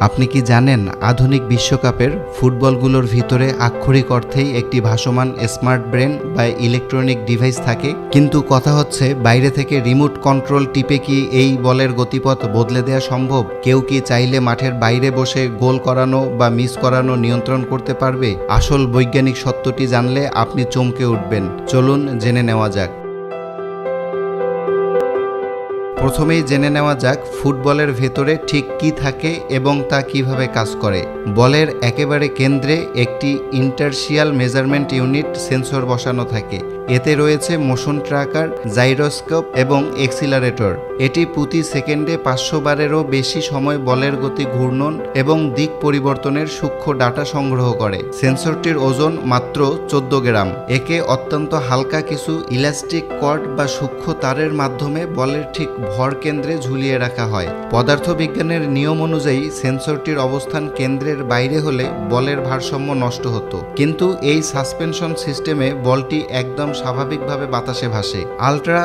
আপনি কি জানেন আধুনিক বিশ্বকাপের ফুটবলগুলোর ভিতরে আক্ষরিক অর্থেই একটি ভাসমান স্মার্ট ব্রেন বা ইলেকট্রনিক ডিভাইস থাকে, কিন্তু কথা হচ্ছে বাইরে থেকে রিমোট কন্ট্রোল টিপে কি এই বলের গতিপথ বদলে দেওয়া সম্ভব? কেউ কি চাইলে মাঠের বাইরে বসে গোল করানো বা মিস করানো নিয়ন্ত্রণ করতে পারবে? আসল বৈজ্ঞানিক সত্যটি জানলে আপনি চমকে উঠবেন। চলুন জেনে নেওয়া যাক। প্রথমেই জেনে নেওয়া যাক ফুটবলের ভেতরে ঠিক কি থাকে এবং তা কিভাবে কাজ করে। বলের একেবারে কেন্দ্রে একটি ইন্টারশিয়াল মেজারমেন্ট ইউনিট সেন্সর বসানো থাকে। এতে রয়েছে মোশন ট্র্যাকার, জাইরোস্কোপ এবং এক্সিলারেটর। এটি প্রতি সেকেন্ডে 500 বারেরও বেশি সময় বলের গতি, ঘূর্ণন এবং দিক পরিবর্তনের সূক্ষ্ম ডাটা সংগ্রহ করে। সেন্সরটির ওজন মাত্র 14 গ্রাম। একে অত্যন্ত হালকা কিছু ইলাস্টিক কর্ড বা সূক্ষ্ম তারের মাধ্যমে বলের ঠিক ভর কেন্দ্রে ঝুলিয়ে রাখা হয়। পদার্থবিজ্ঞানের নিয়ম অনুযায়ী সেন্সরটির অবস্থান কেন্দ্রের বাইরে হলে বলের ভারসাম্য নষ্ট হতো, কিন্তু এই সাসপেনশন সিস্টেমে বলটি একদম স্বাভাবিকভাবে বাতাসে ভাসে। আলট্রা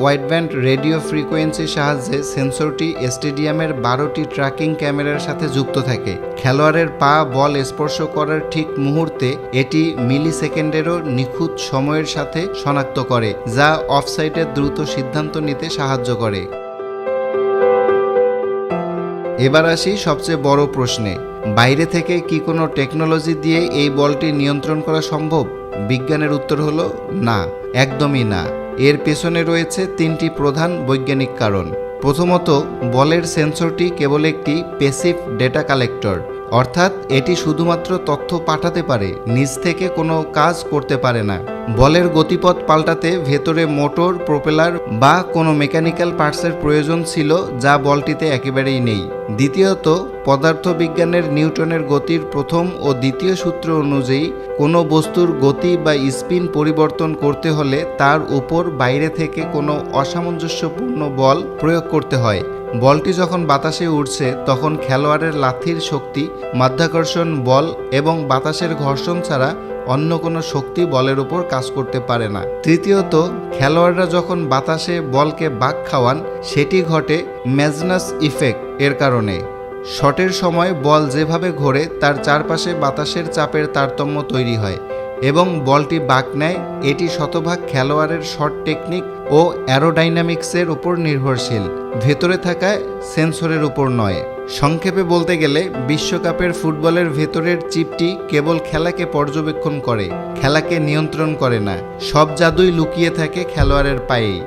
ওয়াইড ব্যান্ড রেডিও ফ্রিকোয়েন্সির সাহায্যে সেন্সরটি স্টেডিয়ামের 12টি ট্র্যাকিং ক্যামেরার সাথে যুক্ত থাকে। খেলোয়াড়ের পা বল স্পর্শ করার ঠিক মুহূর্তে এটি মিলি সেকেন্ডেরও নিখুঁত সময়ের সাথে শনাক্ত করে, যা অফসাইডের দ্রুত সিদ্ধান্ত নিতে সাহায্য করে। এবার আসি সবচেয়ে বড় প্রশ্নে, বাইরে থেকে কি কোনো টেকনোলজি দিয়ে এই বলটি নিয়ন্ত্রণ করা সম্ভব? বিজ্ঞানের উত্তর হলো না, একদমই না। এর পেছনে রয়েছে 3টি প্রধান বৈজ্ঞানিক কারণ। প্রথমত, বলের সেন্সরটি কেবল একটি প্যাসিভ ডেটা কালেক্টর, অর্থাৎ এটি শুধুমাত্র তথ্য পাঠাতে পারে, নিজ থেকে কোনো কাজ করতে পারে না। বলের গতিপথ পাল্টাতে ভেতরে মোটর, প্রোপেলার বা কোনো মেকানিক্যাল পার্টসের প্রয়োজন ছিল, যা বলটিতে একেবারেই নেই। দ্বিতীয়ত, পদার্থবিজ্ঞানের নিউটনের গতির প্রথম ও দ্বিতীয় সূত্র অনুযায়ী কোনো বস্তুর গতি বা স্পিন পরিবর্তন করতে হলে তার উপর বাইরে থেকে কোনো অসামঞ্জস্যপূর্ণ বল প্রয়োগ করতে হয়। বলটি যখন বাতাসে উড়ছে তখন খেলোয়াড়ের লাথির শক্তি, মাধ্যাকর্ষণ বল এবং বাতাসের ঘর্ষণ ছাড়া অন্য কোনো শক্তি বলের উপর কাজ করতে পারে না। তৃতীয়ত, খেলোয়াড়রা যখন বাতাসে বলকে বাঁক খাওয়ান, সেটি ঘটে ম্যাজনাস ইফেক্ট এর কারণে। শটের সময় বল যেভাবে ঘোরে তার চারপাশে বাতাসের চাপের তারতম্য তৈরি হয় এবং বলটি বাঁক নেয়। এটি শতভাগ খেলোয়াড়ের শট টেকনিক ও অ্যারোডাইনামিক্সের উপর নির্ভরশীল, ভেতরে থাকা সেন্সরের উপর নয়। সংক্ষেপে বলতে গেলে বিশ্বকাপের ফুটবলের ভেতরের চিপটি কেবল খেলাকে পর্যবেক্ষণ করে, খেলাকে নিয়ন্ত্রণ করে না। সব জাদুই লুকিয়ে থাকে খেলোয়াড়ের পায়েই।